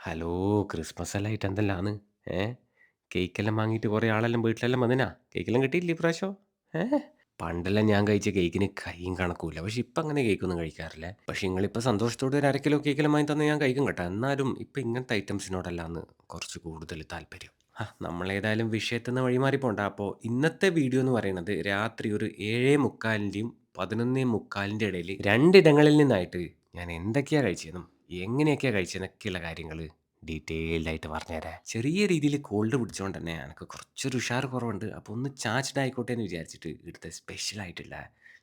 Hello! Christmas എന്തെല്ലാന്ന്? ഏ? കേക്കെല്ലാം വാങ്ങീട്ട് കൊറേ ആളെല്ലാം വീട്ടിലെല്ലാം വന്നിനാ? കേക്കെല്ലാം കിട്ടിയില്ലേ ഇപ്രാവശ്യം? ഏ? പണ്ടെല്ലാം ഞാൻ കഴിച്ച കേക്കിന് കയ്യും കണക്കുമില്ല. പക്ഷെ ഇപ്പം അങ്ങനെ കേക്കൊന്നും കഴിക്കാറില്ല. പക്ഷെ ഇങ്ങളിപ്പോൾ സന്തോഷത്തോടെ ഒരു 1/2 കിലോ കേക്കെല്ലാം വാങ്ങി തന്നാൽ ഞാൻ കഴിക്കും കേട്ടോ. എന്നാലും ഇപ്പം ഇങ്ങനത്തെ ഐറ്റംസിനോടല്ലാന്ന് കുറച്ച് കൂടുതൽ താല്പര്യം. നമ്മളേതായാലും വിഷയത്തിൽ നിന്ന് വഴിമാറി പോണ്ട. അപ്പോൾ ഇന്നത്തെ വീഡിയോ എന്ന് പറയുന്നത് രാത്രി ഒരു 7:45-ന്റെയും 11:45-ന്റെ ഇടയിൽ രണ്ടിടങ്ങളിൽ നിന്നായിട്ട് ഞാൻ എന്തൊക്കെയാ കഴിച്ചതെന്നും എങ്ങനെയൊക്കെയാ കഴിച്ചതെന്നൊക്കെയുള്ള കാര്യങ്ങൾ ഡീറ്റെയിൽഡ് ആയിട്ട് പറഞ്ഞുതരാം. ചെറിയ രീതിയിൽ കോൾഡ് പിടിച്ചോണ്ട് തന്നെ എനിക്ക് കുറച്ചൊരു ഉഷാറ് കുറവുണ്ട്. അപ്പോൾ ഒന്ന് ചാച്ച്ഡ് ആയിക്കോട്ടെ എന്ന് വിചാരിച്ചിട്ട് ഇവിടുത്തെ സ്പെഷ്യൽ ആയിട്ടുള്ള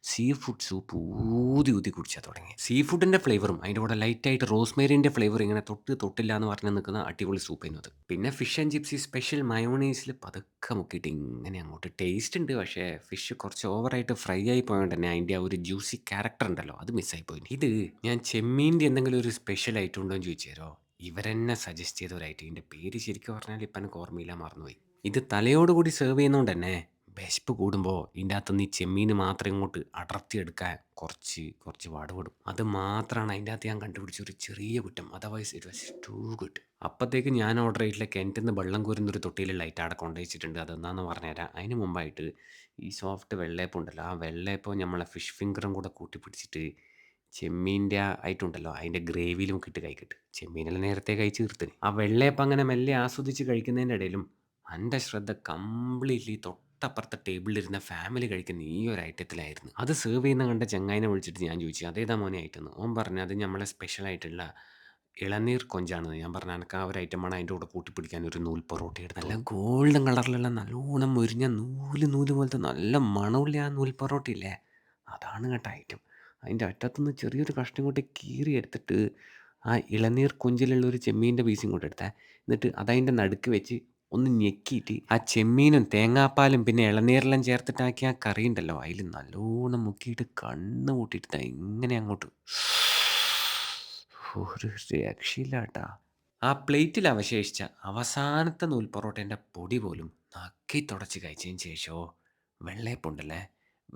സീ ഫുഡ് സൂപ്പ് ഊതി ഊതി കുടിച്ചാൽ തുടങ്ങി. സീ ഫുഡിൻ്റെ ഫ്ലേവറും അതിൻ്റെ കൂടെ ലൈറ്റായിട്ട് റോസ്മേരിൻ്റെ ഫ്ലേവർ ഇങ്ങനെ തൊട്ടില്ല എന്ന് പറഞ്ഞ് നിൽക്കുന്ന അടിപൊളി സൂപ്പ് ചെയ്യുന്നത്. പിന്നെ ഫിഷ് ആൻഡ് ചിപ്സ് സ്പെഷ്യൽ മയോണൈസിൽ പതുക്കെ മുക്കിയിട്ട് ഇങ്ങനെ അങ്ങോട്ട് ടേസ്റ്റ് ഉണ്ട്. പക്ഷേ ഫിഷ് കുറച്ച് ഓവറായിട്ട് ഫ്രൈ ആയി പോയതുകൊണ്ട് തന്നെ അതിൻ്റെ ആ ഒരു ജ്യൂസി ക്യാരക്ടർ ഉണ്ടല്ലോ, അത് മിസ്സായി പോയി. ഇത് ഞാൻ ചെമ്മീൻ്റെ എന്തെങ്കിലും ഒരു സ്പെഷ്യൽ ഐറ്റം ഉണ്ടോ എന്ന് ചോദിച്ചു തരുമോ? ഇവരെന്നെ സജസ്റ്റ് ചെയ്ത ഒരു ഐറ്റം. ഇതിൻ്റെ പേര് ശരിക്കും പറഞ്ഞാൽ ഇപ്പം എനിക്ക് ഓർമ്മയില്ല, മറന്നുപോയി. ഇത് തലയോടുകൂടി സെർവ് ചെയ്യുന്നതുകൊണ്ട് തന്നെ വിശപ്പ് കൂടുമ്പോൾ ഇതിൻ്റെ അകത്തുനിന്ന് ഈ ചെമ്മീൻ മാത്രം ഇങ്ങോട്ട് അടർത്തിയെടുക്കാൻ കുറച്ച് പാടുപെടും. അത് മാത്രമാണ് അതിൻ്റെ അകത്ത് ഞാൻ കണ്ടുപിടിച്ച ഒരു ചെറിയ കുറ്റം. Otherwise it was too good. അപ്പോഴത്തേക്ക് ഞാൻ ഓർഡർ ചെയ്തിട്ടുള്ള കിണറ്റിൽ നിന്ന് വെള്ളം കോരുന്നൊരു തൊട്ടിയിൽ ലൈറ്റ് അവിടെ കൊണ്ടുവച്ചിട്ടുണ്ട്. അതെന്താണെന്ന് പറഞ്ഞുതരാം. അതിന് മുമ്പായിട്ട് ഈ സോഫ്റ്റ് വെള്ളയപ്പം ഉണ്ടല്ലോ, ആ വെള്ളയപ്പം നമ്മളെ ഫിഷ് ഫിംഗറും കൂടെ കൂട്ടിപ്പിടിച്ചിട്ട് ചെമ്മീൻ്റെ ആയിട്ടുണ്ടല്ലോ അതിൻ്റെ ഗ്രേവിയിൽ മുക്കിയിട്ട് കഴിക്കട്ട്. ചെമ്മീനെല്ലാം നേരത്തെ കഴിച്ച് തീർത്തിന്. ആ വെള്ളയപ്പം അങ്ങനെ മെല്ലെ ആസ്വദിച്ച് കഴിക്കുന്നതിൻ്റെ ഇടയിലും എൻ്റെ ശ്രദ്ധ കംപ്ലീറ്റ്ലി തൊട്ടപ്പുറത്തെ ടേബിളിലിരുന്ന ഫാമിലി കഴിക്കുന്ന ഈ ഒരു ഐറ്റത്തിലായിരുന്നു. അത് സെർവ് ചെയ്യുന്ന കണ്ട ചങ്ങായിനെ വിളിച്ചിട്ട് ഞാൻ ചോദിച്ചു, അതേതാ മോനെ ഐറ്റം എന്ന്. ഓൻ പറഞ്ഞു അത് നമ്മളെ സ്പെഷ്യലായിട്ടുള്ള ഇളനീർ കൊഞ്ചാണെന്ന്. ഞാൻ പറഞ്ഞു എനിക്ക് ആ ഒരു ഐറ്റമാണ് അതിൻ്റെ കൂടെ കൂട്ടിപ്പിടിക്കാൻ ഒരു നൂൽ പൊറോട്ട എടുത്ത്. നല്ല ഗോൾഡൻ കളറിലുള്ള നല്ലോണം മുരിഞ്ഞ നൂല് പോലത്തെ നല്ല മണമുള്ള ആ നൂൽ പൊറോട്ട ഇല്ലേ, അതാണ് കേട്ടോ ഐറ്റം. അതിൻ്റെ അറ്റത്തുനിന്ന് ചെറിയൊരു കഷ്ണം ഇങ്ങോട്ട് കീറി എടുത്തിട്ട് ആ ഇളനീർ കൊഞ്ചിലുള്ള ഒരു ചെമ്മീൻ്റെ പീസ് ഇങ്ങോട്ട് എടുത്തേ. എന്നിട്ട് അതതിൻ്റെ നടുക്ക് വെച്ച് ഒന്ന് ഞെക്കിയിട്ട് ആ ചെമ്മീനും തേങ്ങാപ്പാലും പിന്നെ ഇളനീരെല്ലാം ചേർത്തിട്ടാക്കിയ ആ കറി ഉണ്ടല്ലോ അതിൽ നല്ലോണം മുക്കിയിട്ട് കണ്ണ് കൂട്ടിയിട്ട് ഇങ്ങനെ അങ്ങോട്ട് ഒരു രക്ഷയില്ല കേട്ടാ. ആ പ്ലേറ്റിൽ അവശേഷിച്ച അവസാനത്തെ നൂൽ പൊറോട്ടേൻ്റെ പൊടി പോലും നക്കി തുടച്ച് കഴിച്ചതിന് ശേഷമോ വെള്ളയപ്പമുണ്ടല്ലേ,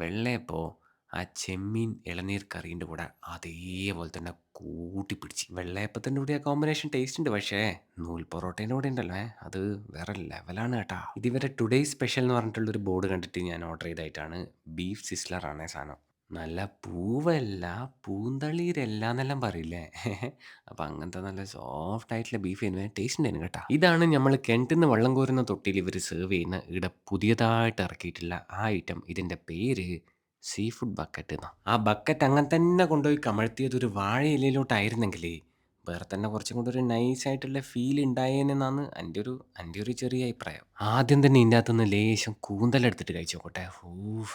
വെള്ളയപ്പോ ആ ചെമ്മീൻ ഇളനീർ കറീൻ്റെ കൂടെ അതേപോലെ തന്നെ കൂട്ടിപ്പിടിച്ച്. വെള്ളയപ്പത്തിൻ്റെ കൂടെ ആ കോമ്പിനേഷൻ ടേസ്റ്റ് ഉണ്ട്. പക്ഷേ നൂൽ പൊറോട്ടേൻ്റെ കൂടെ ഉണ്ടല്ലോ, അത് വേറെ ലെവലാണ് കേട്ടാ. ഇതിവരെ ടുഡേ സ്പെഷ്യൽ എന്ന് പറഞ്ഞിട്ടുള്ളൊരു ബോർഡ് കണ്ടിട്ട് ഞാൻ ഓർഡർ ചെയ്തായിട്ടാണ്. ബീഫ് സിസ്ലറാണ് സാധനം. നല്ല പൂവല്ല പൂന്തളിരല്ല എന്നെല്ലാം പറയില്ലേ. അപ്പം അങ്ങനത്തെ നല്ല സോഫ്റ്റ് ആയിട്ടുള്ള ബീഫ് ചെയ്യുന്നത് ടേസ്റ്റ് ഉണ്ടായിരുന്നു കേട്ടോ. ഇതാണ് നമ്മൾ കിണറ്റിൽ നിന്ന് വെള്ളം കോരുന്ന തൊട്ടിയിൽ ഇവർ സെർവ് ചെയ്യുന്ന ഇവിടെ പുതിയതായിട്ട് ഇറക്കിയിട്ടുള്ള ആ ഐറ്റം. ഇതിൻ്റെ പേര് സീ ഫുഡ് ബക്കറ്റ് എന്നാണ്. ആ ബക്കറ്റ് അങ്ങനെ തന്നെ കൊണ്ടുപോയി കമഴ്ത്തിയത് ഒരു വാഴ ഇലയിലോട്ടായിരുന്നെങ്കിൽ വേറെ തന്നെ കുറച്ചും കൂടി ഒരു നൈസായിട്ടുള്ള ഫീൽ ഉണ്ടായേനെന്നാണ് എൻ്റെ ഒരു ചെറിയ അഭിപ്രായം. ആദ്യം തന്നെ ഇതിൻ്റെ അകത്തുനിന്ന് ലേശം കൂന്തലെടുത്തിട്ട് കഴിച്ചു നോക്കട്ടെ.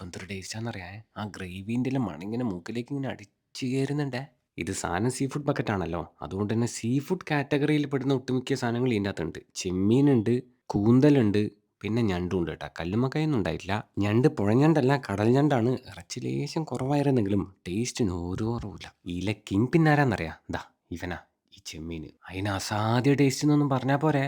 എന്തൊരു ടേസ്റ്റാണെന്നറിയാം. ആ ഗ്രേവീൻ്റെ എല്ലാം മണിങ്ങനെ മൂക്കിലേക്ക് ഇങ്ങനെ അടിച്ചു കയറുന്നുണ്ടേ. ഇത് സാധനം സീ ഫുഡ് ബക്കറ്റാണല്ലോ, അതുകൊണ്ട് തന്നെ സീ ഫുഡ് കാറ്റഗറിയിൽ പെടുന്ന ഒട്ടുമിക്ക സാധനങ്ങൾ ഇതിൻ്റെ അകത്തുണ്ട്. ചെമ്മീനുണ്ട്, കൂന്തലുണ്ട്, പിന്നെ ഞണ്ടുണ്ട് കേട്ടോ. കല്ലുമ്മക്കായൊന്നും ഉണ്ടായിട്ടില്ല. ഞണ്ട് പുഴഞ്ഞണ്ടല്ല, കടൽ ഞണ്ടാണ്. ഇറച്ചി ലേശം കുറവായിരുന്നെങ്കിലും ടേസ്റ്റിന് ഒരു കുറവുമില്ല. ഇതിലെ കിങ് പിന്നാരാന്നറിയാം? ദാ ഇവനാ, ഈ ചെമ്മീൻ. അതിന് അസാധ്യ ടേസ്റ്റ് എന്നൊന്നും പറഞ്ഞാൽ പോരെ,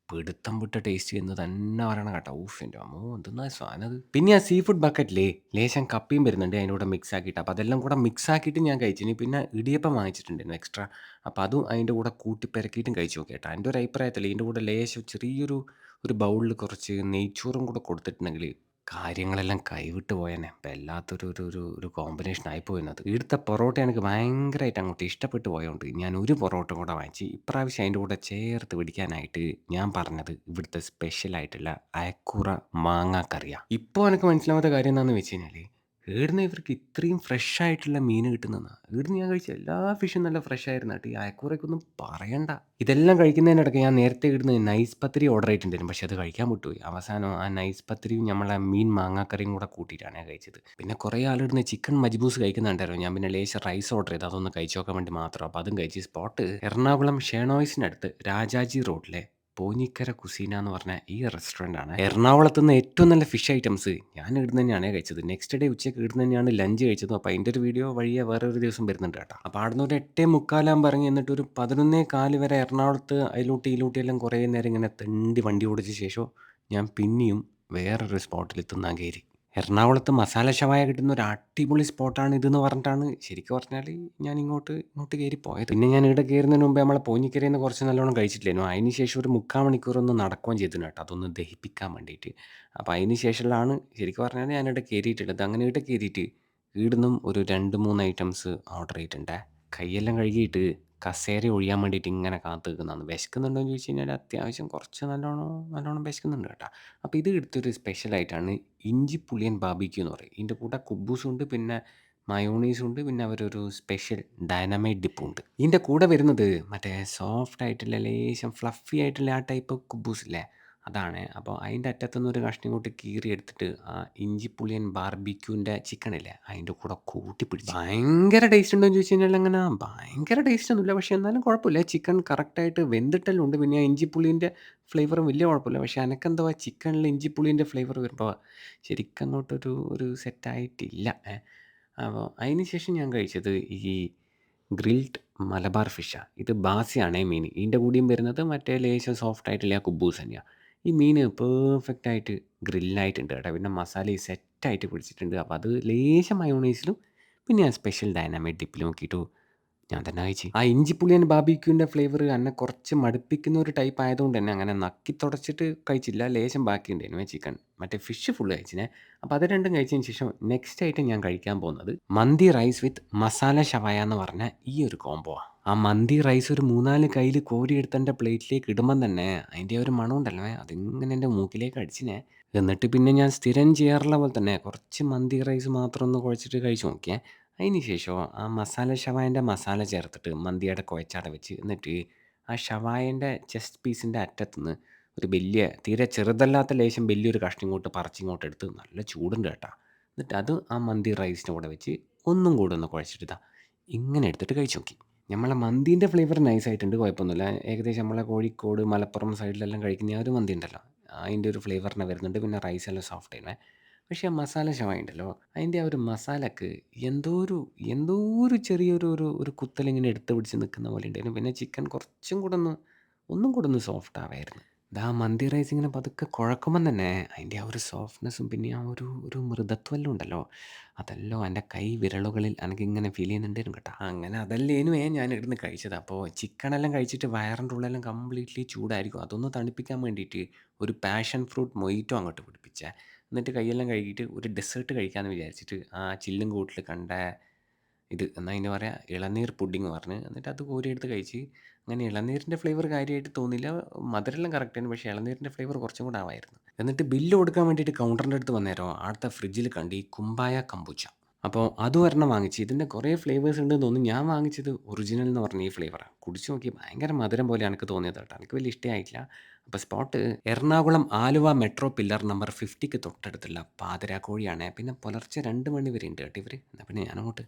പിടുത്തം വിട്ട ടേസ്റ്റ് എന്ന് തന്നെ പറയണം കേട്ടോ. എൻ്റെ അമ്മോ എന്തെന്നാ സാധനം അത്. പിന്നെ ആ സീ ഫുഡ് ബക്കറ്റിലേ ലേശം കപ്പിയും വരുന്നുണ്ട് അതിൻ്റെ കൂടെ മിക്സ് ആക്കിയിട്ട്. അപ്പോൾ അതെല്ലാം കൂടെ മിക്സ് ആക്കിയിട്ട് ഞാൻ കഴിച്ചിന്. പിന്നെ ഇടിയപ്പം വാങ്ങിച്ചിട്ടുണ്ടായിരുന്നു എക്സ്ട്രാ. അപ്പോൾ അതും അതിൻ്റെ കൂടെ കൂട്ടി പെരക്കിയിട്ടും കഴിച്ചു നോക്കി കേട്ടോ. എൻ്റെ ഒരു അഭിപ്രായത്തിൽ ഇതിൻ്റെ കൂടെ ലേശം ചെറിയൊരു ബൗളിൽ കുറച്ച് നെയ്ച്ചോറും കൂടെ കൊടുത്തിട്ടുണ്ടെങ്കിൽ കാര്യങ്ങളെല്ലാം കൈവിട്ട് പോയേനെ. വല്ലാത്തൊരു കോമ്പിനേഷൻ ആയിപ്പോയിന്നത്. ഇവിടുത്തെ പൊറോട്ട എനിക്ക് ഭയങ്കരമായിട്ട് അങ്ങോട്ട് ഇഷ്ടപ്പെട്ട് പോയതുകൊണ്ട് ഞാൻ ഒരു പൊറോട്ട കൂടെ വാങ്ങിച്ച് ഇപ്രാവശ്യം അതിൻ്റെ കൂടെ ചേർത്ത് പിടിക്കാനായിട്ട് ഞാൻ പറഞ്ഞത് ഇവിടുത്തെ സ്പെഷ്യലായിട്ടുള്ള അയക്കൂറ മാങ്ങാക്കറിയാണ്. ഇപ്പോൾ എനിക്ക് മനസ്സിലാവാത്ത കാര്യം എന്താണെന്ന് വെച്ച് കഴിഞ്ഞാൽ ഈടുന്ന് ഇവർക്ക് ഇത്രയും ഫ്രഷ് ആയിട്ടുള്ള മീൻ കിട്ടുന്നതാണ്. ഈടുന്ന് ഞാൻ കഴിച്ച എല്ലാ ഫിഷും നല്ല ഫ്രഷ് ആയിരുന്നു കേട്ടോ. ഈ അയക്കൂറയ്ക്കൊന്നും പറയണ്ട. ഇതെല്ലാം കഴിക്കുന്നതിനിടയ്ക്ക് ഞാൻ നേരത്തെ ഇടുന്ന നൈസ് പത്തിരി ഓർഡർ ചെയ്തിട്ടുണ്ടായിരുന്നു. പക്ഷെ അത് കഴിക്കാൻ വിട്ടുപോയി. അവസാനം ആ നൈസ് പത്തിരിയും നമ്മളെ മീൻ മാങ്ങാക്കറിയും കൂടെ കൂട്ടിയിട്ടാണ് ഞാൻ കഴിച്ചത്. പിന്നെ കുറേ ആളിടുന്ന ചിക്കൻ മജ്ബൂസ് കഴിക്കുന്നുണ്ടായിരുന്നു. ഞാൻ പിന്നെ ലേശം റൈസ് ഓർഡർ ചെയ്ത് അതൊന്ന് കഴിച്ചു നോക്കാൻ വേണ്ടി മാത്രം. അപ്പോൾ അതും കഴിച്ച്. സ്പോട്ട് എറണാകുളം ഷേണോയ്സിനടുത്ത് രാജാജി റോഡിലെ പോഞ്ഞിക്കര കുസീന എന്ന് പറഞ്ഞ ഈ റെസ്റ്റോറൻ്റ് ആണ്. എറണാകുളത്ത് നിന്ന് ഏറ്റവും നല്ല ഫിഷ് ഐറ്റംസ് ഞാൻ ഇവിടുന്ന് തന്നെയാണ് കഴിച്ചത്. നെക്സ്റ്റ് ഡേ ഉച്ചയ്ക്ക് ഇവിടുന്ന് തന്നെയാണ് ലഞ്ച് കഴിച്ചത്. അപ്പോൾ അതിൻ്റെ ഒരു വീഡിയോ വഴിയെ വേറെ ഒരു ദിവസം വരുന്നുണ്ട് കേട്ടോ. അപ്പോൾ അവിടുന്ന് ഒരു 8:45 ഇറങ്ങി എന്നിട്ട് ഒരു 11:15 വരെ എറണാകുളത്ത് അതിലൂട്ടിയെല്ലാം കുറേ നേരം ഇങ്ങനെ തെണ്ടി വണ്ടി ഓടിച്ച ശേഷം ഞാൻ പിന്നെയും വേറൊരു സ്പോട്ടിൽ തിന്നാൻ കയറി. എറണാകുളത്ത് മസാല ഷവായ കിട്ടുന്ന ഒരു അടിപൊളി സ്പോട്ടാണ് ഇതെന്ന് പറഞ്ഞിട്ടാണ് ശരിക്കും പറഞ്ഞാൽ ഞാൻ ഇങ്ങോട്ട് കയറി പോയത്. പിന്നെ ഞാൻ ഇവിടെ കയറുന്നതിന് മുമ്പേ നമ്മളെ പോഞ്ഞിക്കരയിൽ നിന്ന് കുറച്ച് നല്ലോണം കഴിച്ചിട്ടില്ലേനോ, അതിന് ശേഷം ഒരു 3/4 മണിക്കൂർ ഒന്ന് നടക്കുകയും ചെയ്തിന് കേട്ടോ, അതൊന്ന് ദഹിപ്പിക്കാൻ വേണ്ടിയിട്ട്. അപ്പോൾ അതിന് ശേഷമുള്ളതാണ് ശരിക്കും പറഞ്ഞാൽ ഞാനിവിടെ കയറിയിട്ടുള്ളത്. അങ്ങനെ ഇവിടെ കയറിയിട്ട് ഇവിടുന്നും ഒരു 2, 3 ഐറ്റംസ് ഓർഡർ ചെയ്തിട്ടുണ്ടേ. കൈയെല്ലാം കഴുകിയിട്ട് കസേര ഒഴിയാൻ വേണ്ടിയിട്ട് ഇങ്ങനെ കാത്ത് നിൽക്കുന്നതാണ്. വിശക്കുന്നുണ്ടോ എന്ന് ചോദിച്ചു കഴിഞ്ഞാൽ അത്യാവശ്യം കുറച്ച് നല്ലോണം വിശക്കുന്നുണ്ട് കേട്ടോ. അപ്പോൾ ഇത് എടുത്തൊരു സ്പെഷ്യലായിട്ടാണ് ഇഞ്ചിപ്പുളിയൻ ബാർബിക്യൂ എന്ന് പറയും. ഇതിൻ്റെ കൂടെ കുബൂസുണ്ട്, പിന്നെ മയോണൈസുണ്ട്, പിന്നെ അവരൊരു സ്പെഷ്യൽ ഡൈനാമൈറ്റ് ഡിപ്പുണ്ട്. ഇതിൻ്റെ കൂടെ വരുന്നത് മറ്റേ സോഫ്റ്റ് ആയിട്ടുള്ള ലേശം ഫ്ലഫി ആയിട്ടുള്ള ആ ടൈപ്പ് കുബൂസില്ലേ, അതാണ്. അപ്പോൾ അതിൻ്റെ അറ്റത്തുനിന്ന് ഒരു കഷ്ണം ഇങ്ങോട്ട് കീറി എടുത്തിട്ട് ആ ഇഞ്ചിപ്പുളിയൻ ബാർബിക്യൂൻ്റെ ചിക്കനില്ലേ അതിൻ്റെ കൂടെ കൂട്ടിപ്പിടിച്ച് ഭയങ്കര ടേസ്റ്റ് ഉണ്ടോ എന്ന് ചോദിച്ചു കഴിഞ്ഞാൽ അങ്ങനെ ഭയങ്കര ടേസ്റ്റ് ഒന്നുമില്ല. പക്ഷേ എന്നാലും കുഴപ്പമില്ല. ചിക്കൻ കറക്റ്റായിട്ട് വെന്തിട്ടെല്ലാം ഉണ്ട്. പിന്നെ ആ ഇഞ്ചിപ്പുളീൻ്റെ ഫ്ലേവറും വലിയ കുഴപ്പമില്ല. പക്ഷേ എനക്കെന്തോ ആ ചിക്കനിൽ ഇഞ്ചിപ്പുളീൻ്റെ ഫ്ലേവർ വരുമ്പോൾ ശരിക്കും അങ്ങോട്ടൊരു സെറ്റായിട്ടില്ല. അപ്പോൾ അതിന് ശേഷം ഞാൻ കഴിച്ചത് ഈ ഗ്രിൽഡ് മലബാർ ഫിഷാണ്. ഇത് ബാസിയാണേ മീൻ. ഇതിൻ്റെ കൂടെയും വരുന്നത് മറ്റേ ലേശം സോഫ്റ്റ് ആയിട്ടുള്ള ആ കുബൂസ് തന്നെയാണ്. ഈ മീൻ പെർഫെക്റ്റായിട്ട് ഗ്രില്ലായിട്ടുണ്ട് കേട്ടോ. പിന്നെ മസാലയും സെറ്റായിട്ട് പിടിച്ചിട്ടുണ്ട്. അപ്പോൾ അത് ലേശം മയോണൈസിലും പിന്നെ ആ സ്പെഷ്യൽ ഡൈനാമൈറ്റ് ഡിപ്പിലും നോക്കിയിട്ട് ഞാൻ തന്നെ കഴിച്ച്. ആ ഇഞ്ചിപ്പുളിയൻ ബാർബിക്യൂൻ്റെ ഫ്ലേവർ എന്നെ കുറച്ച് മടുപ്പിക്കുന്ന ഒരു ടൈപ്പ് ആയതുകൊണ്ട് തന്നെ അങ്ങനെ നക്കി തുടച്ചിട്ട് കഴിച്ചില്ല. ലേശം ബാക്കിയുണ്ടായിരുന്നു ചിക്കൻ. മറ്റേ ഫിഷ് ഫുള്ള് കഴിച്ചിനെ. അപ്പോൾ അത് രണ്ടും കഴിച്ചതിന് ശേഷം നെക്സ്റ്റ് ആയിട്ട് ഞാൻ കഴിക്കാൻ പോകുന്നത് മന്തി റൈസ് വിത്ത് മസാല ഷവായ എന്ന് പറഞ്ഞ ഈ ഒരു കോംബോയാണ്. ആ മന്തി റൈസ് ഒരു 3, 4 കയ്യിൽ കോരിയെടുത്ത് എൻ്റെ പ്ലേറ്റിലേക്ക് ഇടുമ്പം തന്നെ അതിൻ്റെ ഒരു മണം ഉണ്ടല്ലോ, അതിങ്ങനെ എൻ്റെ മൂക്കിലേക്ക് അടിച്ചിനെ. എന്നിട്ട് പിന്നെ ഞാൻ സ്ഥിരം ചെയ്യാറുള്ള പോലെ തന്നെ കുറച്ച് മന്തി റൈസ് മാത്രം ഒന്ന് കുഴച്ചിട്ട് കഴിച്ച് നോക്കിയേ. അതിന് ശേഷം ആ മസാല ഷവായൻ്റെ മസാല ചേർത്തിട്ട് മന്തിയുടെ കുഴച്ചവിടെ വെച്ച് എന്നിട്ട് ആ ഷവായൻ്റെ ചെസ്റ്റ് പീസിൻ്റെ അറ്റത്തുനിന്ന് ഒരു വലിയ തീരെ ചെറുതല്ലാത്ത ലേശം വലിയൊരു കഷ്ണം ഇങ്ങോട്ട് പറിച്ചിങ്ങോട്ട് എടുത്ത് നല്ല ചൂടുണ്ട് കേട്ടോ. എന്നിട്ട് അത് ആ മന്തി റൈസിൻ്റെ കൂടെ വെച്ച് ഒന്നും കൂടെ ഒന്ന് കുഴച്ചിട്ട് ഇങ്ങനെ എടുത്തിട്ട് കഴിച്ച് നോക്കി. നമ്മളെ മന്തീൻ്റെ ഫ്ലേവർ നൈസായിട്ടുണ്ട്, കുഴപ്പമൊന്നുമില്ല. ഏകദേശം നമ്മളെ കോഴിക്കോട് മലപ്പുറം സൈഡിലെല്ലാം കഴിക്കുന്ന ആ ഒരു മന്തി ഉണ്ടല്ലോ, അതിൻ്റെ ഒരു ഫ്ലേവറിനെ വരുന്നുണ്ട്. പിന്നെ റൈസെല്ലാം സോഫ്റ്റ് ആയിരുന്നേ. പക്ഷേ ആ മസാല ഷവായ ഉണ്ടല്ലോ, അതിൻ്റെ ആ ഒരു മസാലക്ക് എന്തോ ഒരു ചെറിയൊരു കുത്തലിങ്ങനെ എടുത്ത് പിടിച്ച് നിൽക്കുന്ന പോലെ ഉണ്ടായിരുന്നു. പിന്നെ ചിക്കൻ ഒന്നും കൂടെ ഒന്ന് സോഫ്റ്റ് ആവായിരുന്നു. ആ മന്തി റൈസ് ഇങ്ങനെ പതുക്കെ കുഴക്കുമ്പം തന്നെ അതിൻ്റെ ആ ഒരു സോഫ്റ്റ്നെസ്സും പിന്നെ ആ ഒരു മൃദുത്വമെല്ലാം ഉണ്ടല്ലോ, അതെല്ലാം എൻ്റെ കൈ വിരലുകളിൽ എനിക്കിങ്ങനെ ഫീൽ ചെയ്യുന്നുണ്ടായിരുന്നു കേട്ടോ. അങ്ങനെ അതല്ലേനുവേ ഞാൻ ഇവിടുന്ന് കഴിച്ചത്. അപ്പോൾ ചിക്കനെല്ലാം കഴിച്ചിട്ട് വയറിൻ്റെ ഉള്ളെല്ലാം കംപ്ലീറ്റ്ലി ചൂടായിരിക്കും. അതൊന്ന് തണുപ്പിക്കാൻ വേണ്ടിയിട്ട് ഒരു പാഷൻ ഫ്രൂട്ട് മൊയ്റ്റോ അങ്ങോട്ട് പിടിപ്പിച്ചേ. എന്നിട്ട് കൈയെല്ലാം കഴുകിയിട്ട് ഒരു ഡെസേർട്ട് കഴിക്കാമെന്ന് വിചാരിച്ചിട്ട് ആ ചില്ലും കൂട്ടിൽ കണ്ട ഇത് എന്നാ അതിന് പറയുക ഇളനീർ പുഡിങ് പറഞ്ഞ് എന്നിട്ട് അത് കോരിയെടുത്ത് കഴിച്ച്. അങ്ങനെ ഇളനീരിൻ്റെ ഫ്ലേവർ കാര്യമായിട്ട് തോന്നിയില്ല. മധുരമെല്ലാം കറക്റ്റാണ്. പക്ഷേ ഇളനീരിൻ്റെ ഫ്ലേവർ കുറച്ചും കൂടെ ആവായിരുന്നു. എന്നിട്ട് ബില്ല് കൊടുക്കാൻ വേണ്ടിയിട്ട് കൗണ്ടറിൻ്റെ അടുത്ത് വന്നേരം അടുത്ത ഫ്രിഡ്ജിൽ കണ്ട് ഈ കുമ്പായ കമ്പൂച്ച. അപ്പോൾ അതും ഒരെണ്ണം വാങ്ങിച്ച്. ഇതിൻ്റെ കുറേ ഫ്ലേവേഴ്സ് ഉണ്ടെന്ന് തോന്നുന്നു. ഞാൻ വാങ്ങിച്ചത് ഒറിജിനൽ എന്ന് പറഞ്ഞ ഈ ഫ്ലേവറാണ്. കുടിച്ച് നോക്കി ഭയങ്കര മധുരം പോലെ എനിക്ക് തോന്നിയത് കേട്ടോ. എനിക്ക് വലിയ ഇഷ്ടമായിട്ടില്ല. അപ്പോൾ spot Ernakulam Aluva metro pillar number 50ക്ക് തൊട്ടടുത്തുള്ള പാതിരാക്കോഴിയാണ്. പിന്നെ പുലർച്ചെ 2 മണി വരെ ഉണ്ട് കേട്ടോ ഇവർ. എന്നാൽ പിന്നെ ഞാനങ്ങോട്ട്